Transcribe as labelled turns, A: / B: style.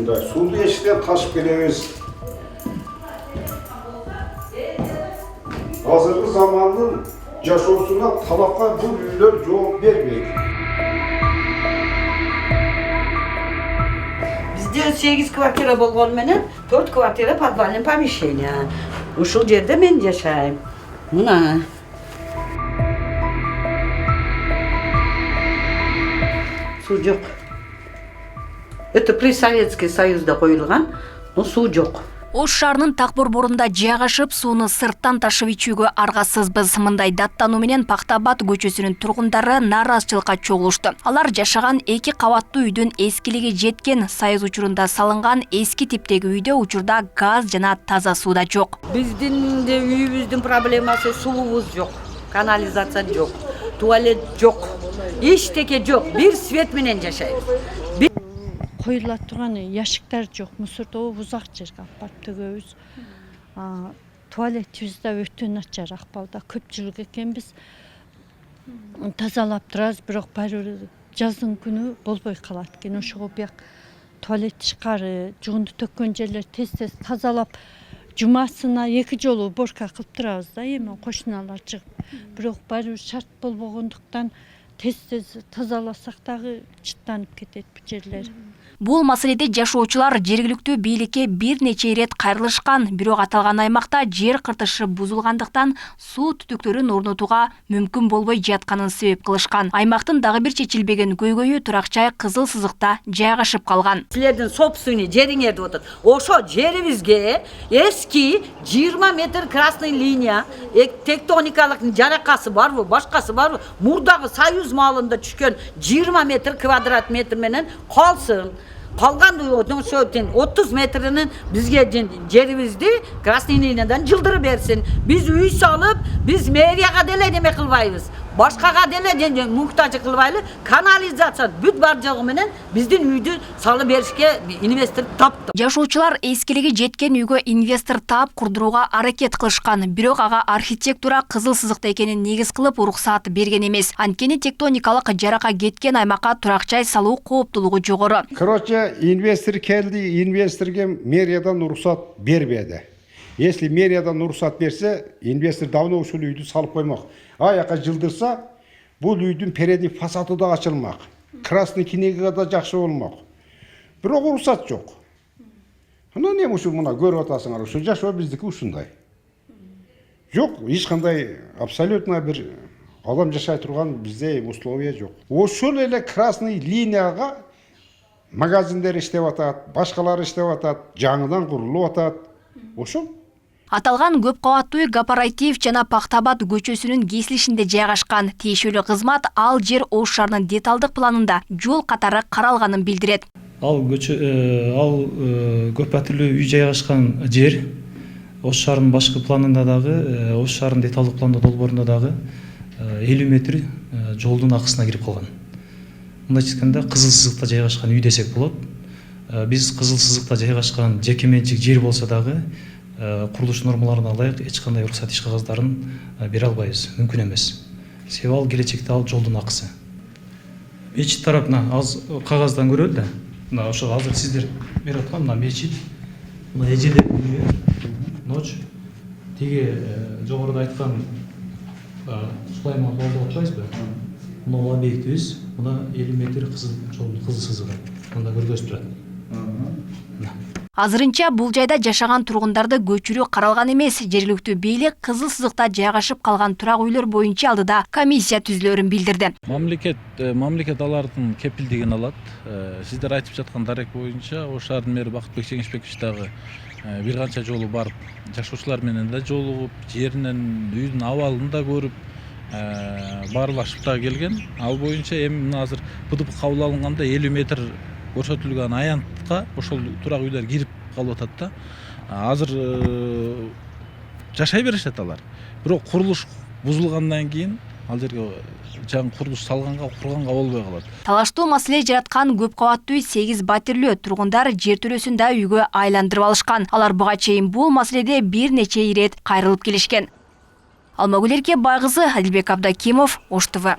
A: ушундай. Сууну эшиктен ташып келебиз. Азыркы замандын жашоосуна талапка бул үйлөр жооп бербейт.
B: Bizde 8 kvartira болгон менен 4 kvartira подвальный помещение. Ушул жерде мен жашайм. Мына. Суу жок. Это при Советский Союзда коюлган, но суу жок.
C: Ош шаарынын так борборунда жайгашып, сууну сырттан ташып ичүүгө аргасызбыз. Мындай даттануу менен Пактабад көчөсүнүн тургундары нааразычылыкка чогулушту. Алар жашаган 2 кабаттуу үйдүн эскилиги жеткен, Союз учурунда салынган эски типтеги үйдө учурда газ жана таза суу да жок.
B: Биздин үйүбүздүн проблемасы суубуз жок, канализация жок, туалет жок, эчтеке жок. Бир свет менен жашайбыз.
D: Коюла турган яшиктер жок, мусорду узак жерге алып барып төгөбүз. Туалетибиз да өтө начар акыбалда, көпчүлүк экенбиз. Тазалап турабыз, бирок баары бир жаздын күнү болбой калат экен. Ошого бияк туалет тышкары, жугунду төккөн жерлер тез-тез тазалап, жумасына 2 жолу уборка кылып турабыз да, эми кошуналар чыгып. Бирок баары бир шарт болбогондуктан тез-тез тазаласак дагы чыттанып кетет бу жерлер.
C: Бул маселеде жашоочулар жергиликтүү бийликке бир нече ирет кайрылышкан, бирок аталган аймакта жер кыртышы бузулгандыктан суу түтүктөрүн орнотууга мүмкүн болбой жатканын себеп кылышкан. Аймактын дагы бир чечилбеген көйгөйү Туракчай Кызыл Сызыкта жайгашып калган.
B: Силердин собственный жериңерди отот. Ошо жерибизге эски 20 метр красный линия, тектоникалык жаракасы барбы, башкасы барбы? Мурдагы Союз маалында түшкөн 20 метр квадрат метр менен калсын. Калган 30 метринин бизге жерибизди красный линиядан жылдырып берсин. Биз үй салып, биз мэрияга деле неме кылбайбыз. Башкага деле муктаж кылбайлы. Канализация бүт бар жогу менен биздин үйдү салып беришке инвестор таптı.
C: Жашоочулар эскилиги жеткен үйгө инвестор таап курдурууга аракет кылышкан, бирок ага архитектура Кызыл Сызыкта экенин негиз кылып уруксаат берген эмес. Анткени тектоникалык жарака кеткен аймакка туракчай салуу кооптулугу жогору.
A: Короче, инвестор келди, инвесторге мэриядан уруксат бербеди. Если мэриядан уруксат берсе, инвестор давно ушул үйдү салып коймок. Аяка жылдырса, бул үйдүн передний фасады да ачылмак. Красный кинеге да жакшы болмок. Бирок уруксат жок. Ана неме ушул мына көрүп атасыңар, ушул жашоо биздики ушундай. Жок, эч кандай абсолютно бир адам жашай турган бизде условия жок. Ошол эле красный линияга магазиндер иштеп атат, башкалар иштеп атат, жаңыдан курулуп атат. Ошол.
C: Аталган көп кабаттуу үй Кооператив жана Пактабад көчөсүнүн кесилишинде жайгашкан. Тиешелүү кызмат ал жер Ош шаарынын деталдык планында жол катары каралганын билдирет.
E: Ал көп патирлүү үй жайгашкан жер Ош шаарынын башкы планында дагы, Ош шаарынын деталдык планда долбоорунда дагы 50 метр жолдун акысына кирип калган. Мындайча айтканда Кызыл Сызыкта жайгашкан үй десек болот. Биз Кызыл Сызыкта жайгашкан жеке менчик жер болсо дагы курулуш нормаларына ылайык эч кандай уруксат иш кагыздарын бере албайбыз, мүмкүн эмес. Себеби ал келечекте ал жолдун акысы. Мечит тарапына аз кагаздан көрөлү да. Мына ошо азыр сиздер берип аткан мына мечит, мына эжелер үйү, ночь, тиги жогоруда айткан Сулайман болду атпайсызбы? Мына объектибиз, мына 50 метр Кызыл Сызыгы. Мында көргөзүп турат.
C: Азырынча бул жайда жашаган тургундарды көчүрүү каралган эмес. Жергиликтүү бийлик Кызыл Сызыкта жайгашып калган турак үйлөр боюнча алдыда комиссия түзүлөрүн билдирди.
F: Мамлекет алардын кепилдигин алат. Сиздер айтып жаткан дарек боюнча Ош шаарынын мэри Бакытбек Жеңишбекович дагы бир канча жолу барып, жашоочулар менен да жолугуп, жеринен, үйдүн абалын да көрүп, баарлашып да келген. Ал боюнча эми азыр БДП кабыл алынганда 50 метр көрсөтүлгөн аянтка ошол турак үйлөр кирип калып атат да. Азыр жашай беришет алар. Бирок курулуш бузулгандан кийин ал жерге жаңы курулуш салганга, курганга болбой калат.
C: Талаштуу маселе жараткан көп кабаттуу 8 батирлүү тургундар жер төрөсүн да үйгө айландырып алышкан. Алар буга чейин бул маселеде бир нече ирет кайрылып келишкен. Алмагүл Байгызы, Адилбек Абдакимов, Ош ТВ.